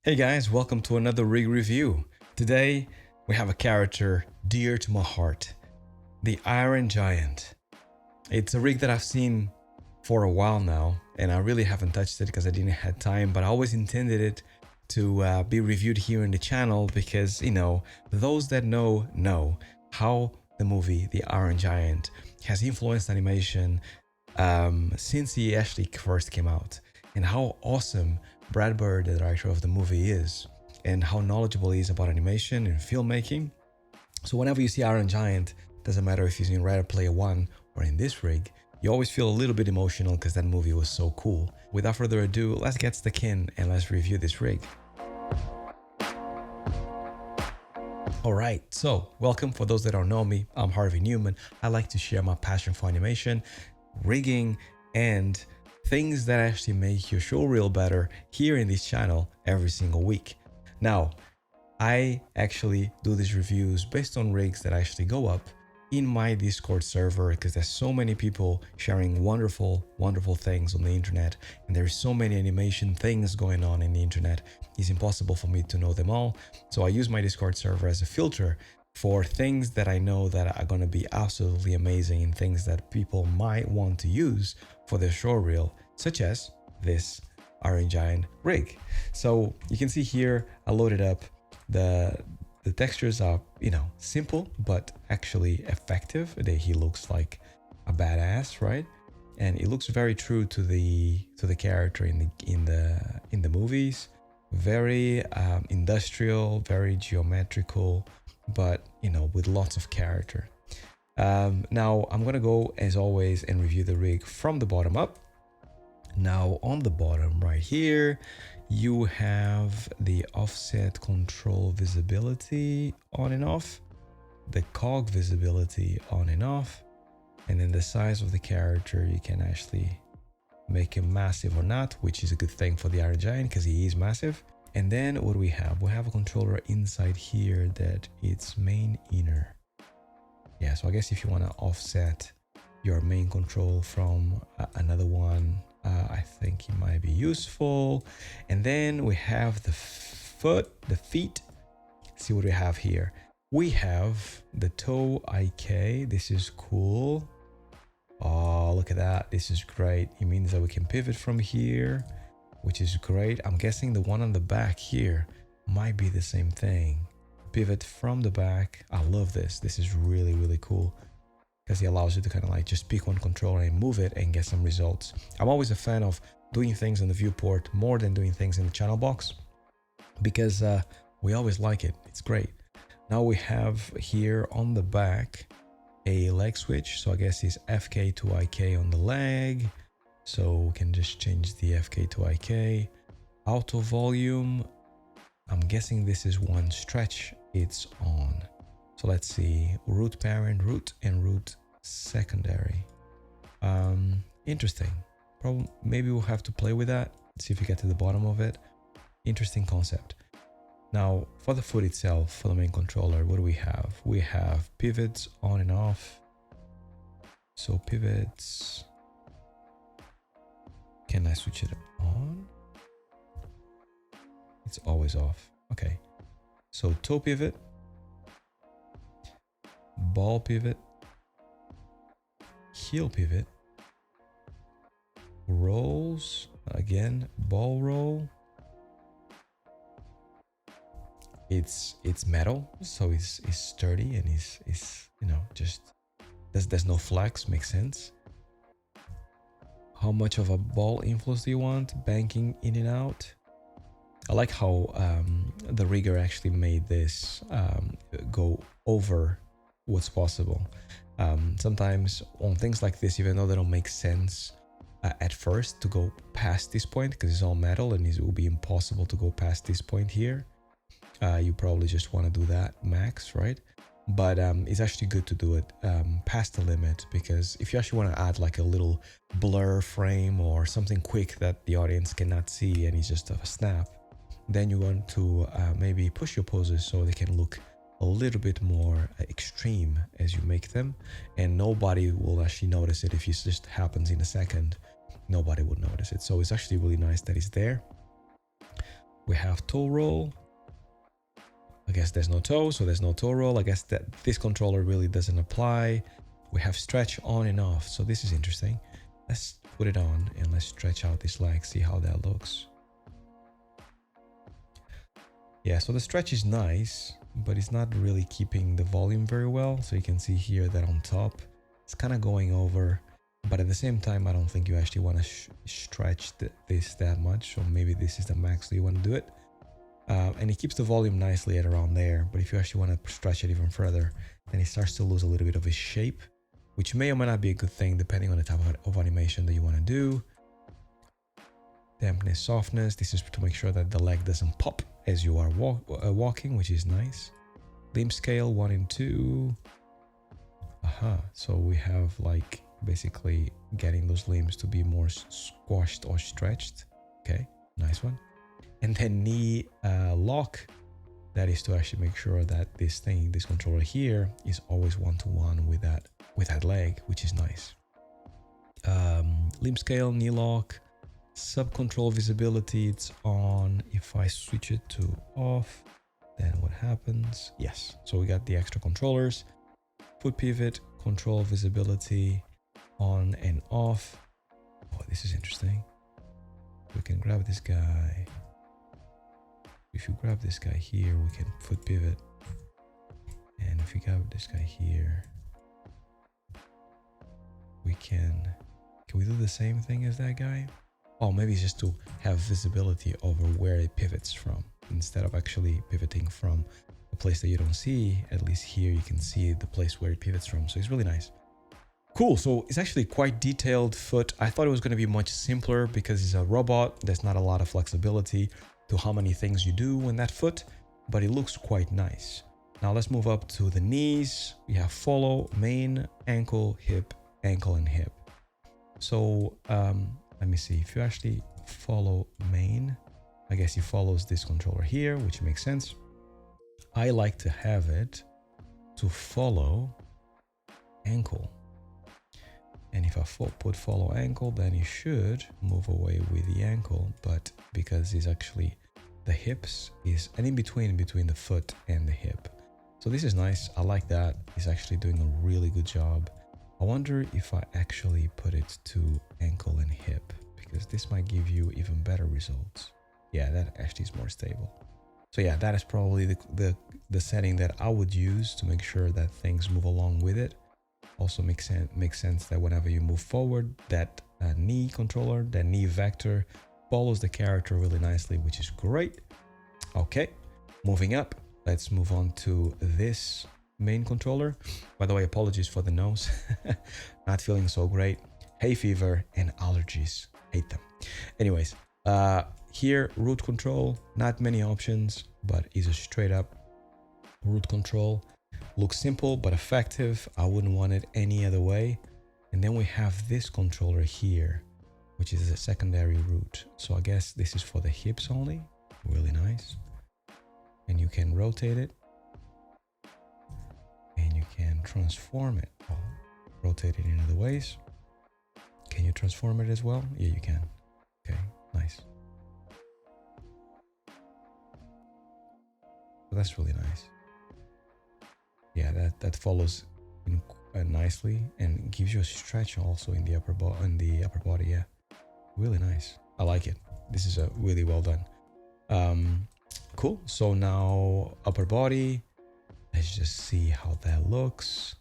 Hey guys, welcome to another rig review. Today we have a character dear to my heart, the Iron Giant. It's a rig that I've seen for a while now, and I really haven't touched it because I didn't have time, but I always intended it to be reviewed here in the channel because, those that know how the movie The Iron Giant has influenced animation since he actually first came out, and how awesome Brad Bird, the director of the movie, is, and how knowledgeable he is about animation and filmmaking. So whenever you see Iron Giant, doesn't matter if he's in Ready Player One or in this rig, you always feel a little bit emotional because that movie was so cool. Without further ado, let's get stuck in and let's review this rig. Alright, so welcome. For those that don't know me, I'm Harvey Newman. I like to share my passion for animation, rigging, and things that actually make your show reel better here in this channel every single week. Now, I actually do these reviews based on rigs that actually go up in my Discord server because there's so many people sharing wonderful things on the internet, and there's so many animation things going on in the internet. It's impossible for me to know them all. So I use my Discord server as a filter for things that I know that are going to be absolutely amazing and things that people might want to use for their show reel, such as this Iron Giant rig. So you can see here I loaded up the textures are, simple but actually effective. He looks like a badass, right? And it looks very true to the character in the movies. Very industrial, very geometrical, but with lots of character. Now I'm gonna go as always and review the rig from the bottom up. Now on the bottom right here, you have the offset control visibility on and off, the cog visibility on and off, and then the size of the character. You can actually make him massive or not, which is a good thing for the Iron Giant because he is massive. And then what do we have? We have a controller inside here that it's main inner. Yeah, so I guess if you want to offset your main control from another one, I think it might be useful. And then we have the feet. See what we have here. We have the toe IK. This is cool. Oh, look at that. This is great. It means that we can pivot from here, which is great. I'm guessing the one on the back here might be the same thing. Pivot from the back. I love this. This is really cool because it allows you to kind of like just pick one controller and move it and get some results. I'm always a fan of doing things in the viewport more than doing things in the channel box because we always like it. It's great. Now we have here on the back a leg switch. So I guess it's FK to IK on the leg. So we can just change the FK to IK. Auto volume. I'm guessing this is one stretch it's on. So let's see, root parent, root, and root secondary. Interesting. Probably, maybe we'll have to play with that, see if we get to the bottom of it. Interesting concept. Now, for the foot itself, for the main controller, what do we have? We have pivots on and off. So pivots. Can I switch it on? It's always off. Okay. So toe pivot, ball pivot, heel pivot, rolls, again, ball roll. It's metal, so it's sturdy and is just there's no flex, makes sense. How much of a ball influence do you want? Banking in and out. I like how the rigger actually made this go over what's possible. Sometimes on things like this, even though they don't make sense at first to go past this point because it's all metal and it will be impossible to go past this point here, you probably just want to do that max, right? But it's actually good to do it past the limit, because if you actually want to add like a little blur frame or something quick that the audience cannot see and it's just a snap, then you want to maybe push your poses so they can look a little bit more extreme as you make them, and nobody will actually notice it. If it just happens in a second, nobody would notice it. So it's actually really nice that it's there. We have toe roll. I guess there's no toe, so there's no toe roll. I guess that this controller really doesn't apply. We have stretch on and off, so this is interesting. Let's put it on and let's stretch out this leg, see how that looks. Yeah, so the stretch is nice, but it's not really keeping the volume very well. So you can see here that on top, it's kind of going over, but at the same time, I don't think you actually want to stretch this that much. So maybe this is the max that you want to do it. And it keeps the volume nicely at around there. But if you actually want to stretch it even further, then it starts to lose a little bit of its shape, which may or may not be a good thing depending on the type of animation that you want to do. Dampness, softness. This is to make sure that the leg doesn't pop as you are walking, which is nice. Limb scale 1 and 2. So we have like basically getting those limbs to be more squashed or stretched. Okay, nice one. And then knee lock. That is to actually make sure that this controller here is always one-to-one with that leg, which is nice. Limb scale, knee lock. Sub control visibility, it's on. If I switch it to off, then what happens? Yes, so we got the extra controllers. Foot pivot, control visibility, on and off. Oh, this is interesting. We can grab this guy. If you grab this guy here, we can foot pivot. And if you grab this guy here, we can we do the same thing as that guy? Oh, maybe it's just to have visibility over where it pivots from. Instead of actually pivoting from a place that you don't see, at least here you can see the place where it pivots from. So it's really nice. Cool. So it's actually quite detailed foot. I thought it was going to be much simpler because it's a robot. There's not a lot of flexibility to how many things you do in that foot, but it looks quite nice. Now let's move up to the knees. We have follow, main, ankle, hip, ankle, and hip. So let me see. If you actually follow main, I guess he follows this controller here, which makes sense. I like to have it to follow ankle. And if I put follow ankle, then you should move away with the ankle. But because it's actually the hips is an in between the foot and the hip. So this is nice. I like that. It's actually doing a really good job. I wonder if I actually put it to ankle and hip, because this might give you even better results. Yeah, that actually is more stable. So yeah, that is probably the setting that I would use to make sure that things move along with it. Also makes sense that whenever you move forward, that knee controller, that knee vector follows the character really nicely, which is great. Okay, moving up, let's move on to this main controller. By the way, apologies for the nose. Not feeling so great. Hay fever and allergies. Hate them. Anyways, here, root control, not many options, but is a straight up root control. Looks simple but effective. I wouldn't want it any other way. And then we have this controller here, which is a secondary root. So I guess this is for the hips only. Really nice. And you can rotate it. And you can transform it. Or rotate it in other ways. Can you transform it as well? Yeah, you can. Okay, nice. So that's really nice. Yeah, that follows nicely and gives you a stretch also in the upper body. Yeah, really nice. I like it. This is a really well done. Cool. So now upper body. Let's just see how that looks.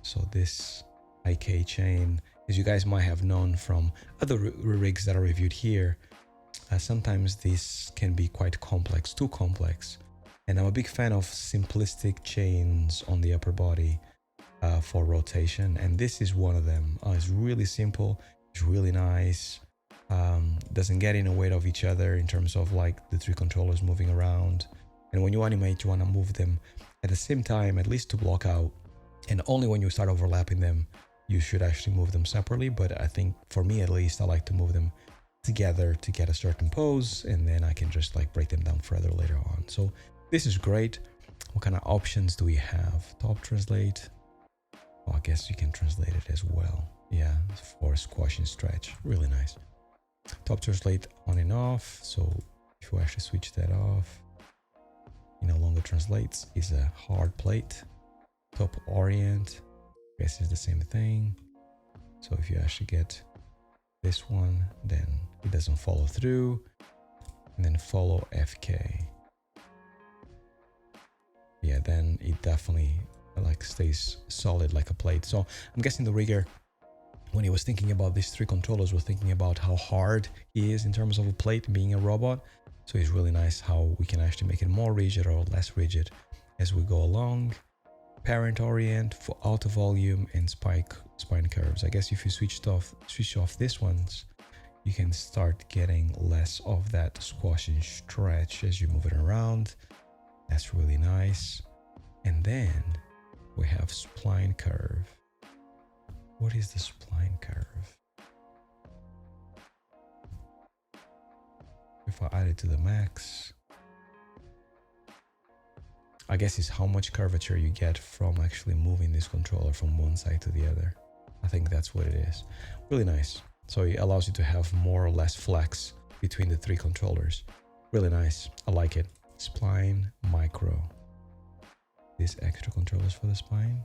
So this IK chain, as you guys might have known from other rigs that are reviewed here, sometimes this can be quite complex, too complex. And I'm a big fan of simplistic chains on the upper body for rotation. And this is one of them. It's really simple. It's really nice. Doesn't get in the way of each other in terms of like the three controllers moving around. And when you animate, you want to move them at the same time, at least to block out. And only when you start overlapping them, you should actually move them separately. But I think for me, at least, I like to move them together to get a certain pose. And then I can just like break them down further later on. So this is great. What kind of options do we have? Top translate. Oh, I guess you can translate it as well. Yeah, for squash and stretch. Really nice. Top translate on and off. So If you actually switch that off, it no longer translates. It's a hard plate. Top orient, I guess it's the same thing. So if you actually get this one, then it doesn't follow through. And then follow FK. Yeah, then it definitely like stays solid like a plate. So I'm guessing the rigger, when he was thinking about these three controllers, was thinking about how hard he is in terms of a plate being a robot. So it's really nice how we can actually make it more rigid or less rigid as we go along. Parent orient for auto volume and spine curves. I guess if you switch off these ones, you can start getting less of that squash and stretch as you move it around. That's really nice. And then we have spline curve. What is the spline curve? If I add it to the max, I guess it's how much curvature you get from actually moving this controller from one side to the other. I think that's what it is. Really nice. So it allows you to have more or less flex between the three controllers. Really nice. I like it. Spline micro. These extra controllers for the spine.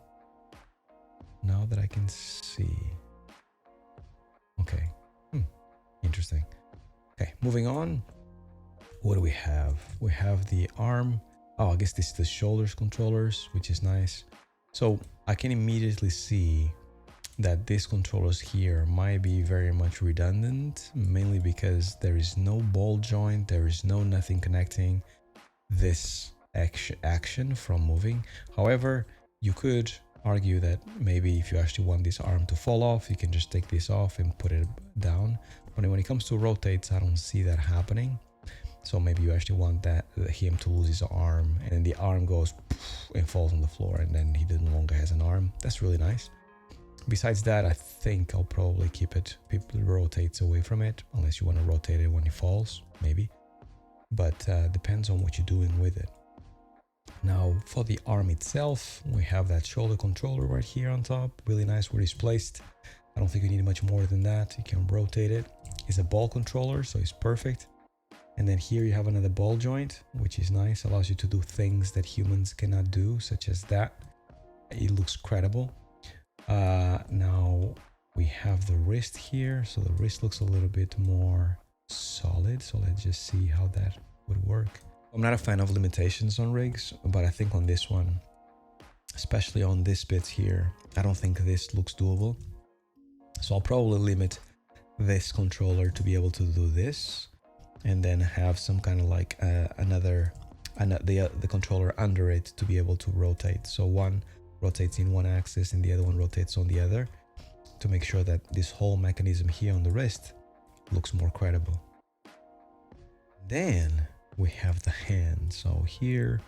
Now that I can see. Okay. Interesting. Okay, moving on. What do we have? We have the arm. Oh, I guess this is the shoulders controllers, which is nice. So I can immediately see that these controllers here might be very much redundant, mainly because there is no ball joint, there is no nothing connecting this action from moving. However, you could argue that maybe if you actually want this arm to fall off, you can just take this off and put it down. But when it comes to rotates, I don't see that happening. So maybe you actually want him to lose his arm, and then the arm goes and falls on the floor, and then he no longer has an arm. That's really nice. Besides that, I think I'll probably keep it. People rotates away from it, unless you want to rotate it when he falls, maybe. But depends on what you're doing with it. Now, for the arm itself, we have that shoulder controller right here on top. Really nice where it's placed. I don't think you need much more than that. You can rotate it. It's a ball controller, so it's perfect. And then here you have another ball joint, which is nice. Allows you to do things that humans cannot do, such as that. It looks credible. Now we have the wrist here. So the wrist looks a little bit more solid. So let's just see how that would work. I'm not a fan of limitations on rigs, but I think on this one, especially on this bit here, I don't think this looks doable. So I'll probably limit this controller to be able to do this, and then have some kind of like the controller under it to be able to rotate. So one rotates in one axis and the other one rotates on the other, to make sure that this whole mechanism here on the wrist looks more credible. Then we have the hand. So here,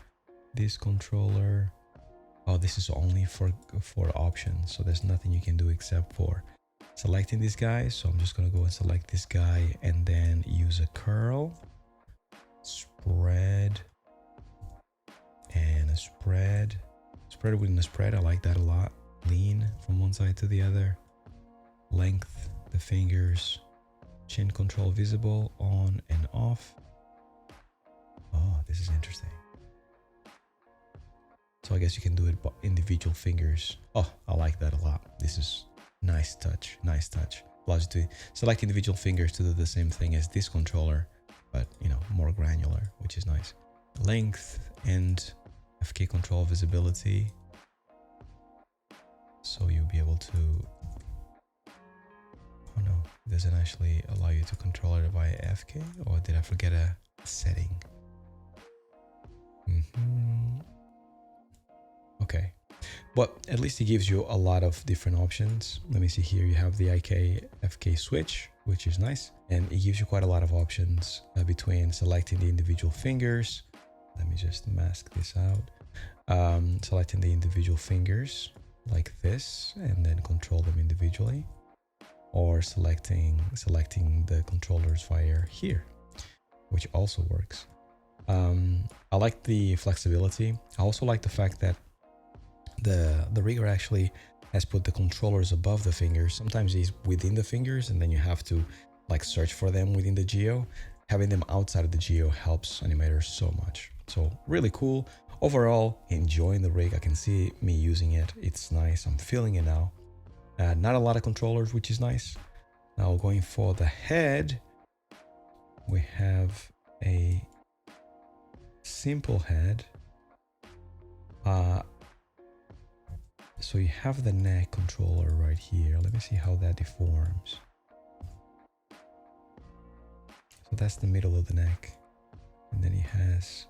this controller, oh, this is only for options. So there's nothing you can do except for selecting this guy. So I'm just going to go and select this guy and then use a curl, spread, and a spread within a spread. I like that a lot. Lean from one side to the other, length the fingers, chin control visible, on and off. Oh, this is interesting. So I guess you can do it by individual fingers. Oh, I like that a lot. This is nice touch, nice touch. Allows you to select individual fingers to do the same thing as this controller, but more granular, which is nice. Length and FK control visibility. So you'll be able to, oh no, it doesn't actually allow you to control it via FK, or did I forget a setting? Okay, but at least it gives you a lot of different options. Let me see here. You have the IK FK switch, which is nice, and it gives you quite a lot of options between selecting the individual fingers. Let me just mask this out. Selecting the individual fingers like this, and then control them individually, or selecting the controllers via here, which also works. I like the flexibility. I also like the fact that the rigger actually has put the controllers above the fingers. Sometimes he's within the fingers and then you have to like search for them within the geo. having them outside of the geo helps animators so much. So really cool. Overall, enjoying the rig. I can see me using it. It's nice. I'm feeling it now. Not a lot of controllers, which is nice. Now going for the head, we have a simple head. So you have the neck controller right here. Let me see how that deforms. So that's the middle of the neck. And then he has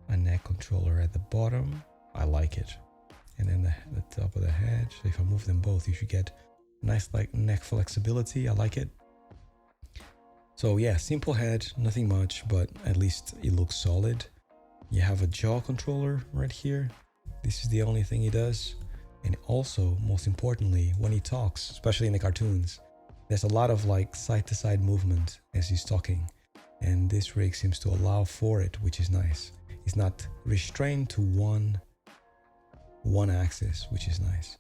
a neck controller at the bottom. I like it. And then the top of the head. So if I move them both, you should get nice like neck flexibility. I like it. So yeah, simple head, nothing much, but at least it looks solid. You have a jaw controller right here. This is the only thing he does. And also, most importantly, when he talks, especially in the cartoons, there's a lot of like side to side movement as he's talking. And this rig seems to allow for it, which is nice. It's not restrained to one axis, which is nice.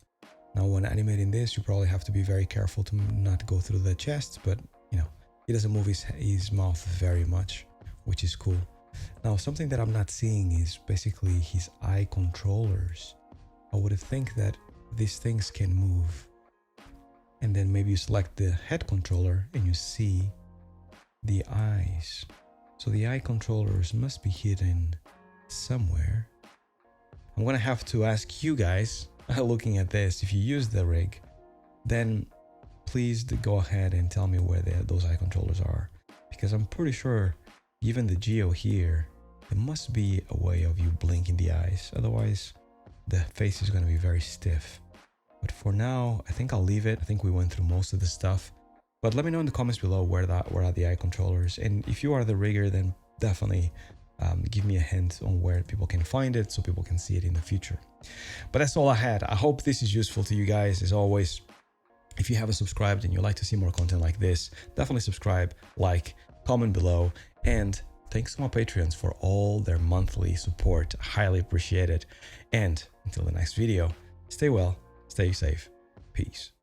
Now, when animating this, you probably have to be very careful to not go through the chest, but you know, he doesn't move his mouth very much, which is cool. Now, something that I'm not seeing is basically his eye controllers. I would think that these things can move. And then maybe you select the head controller and you see the eyes. So the eye controllers must be hidden somewhere. I'm gonna have to ask you guys, looking at this, if you use the rig, then please go ahead and tell me where those eye controllers are. Because I'm pretty sure, given the geo here, there must be a way of you blinking the eyes. Otherwise, the face is gonna be very stiff. But for now, I think I'll leave it. I think we went through most of the stuff. But let me know in the comments below where are the eye controllers. And if you are the rigger, then definitely give me a hint on where people can find it so people can see it in the future. But that's all I had. I hope this is useful to you guys. As always, if you haven't subscribed and you'd like to see more content like this, definitely subscribe, like, comment below. And thanks to my Patreons for all their monthly support. I highly appreciate it. And until the next video, stay well, stay safe. Peace.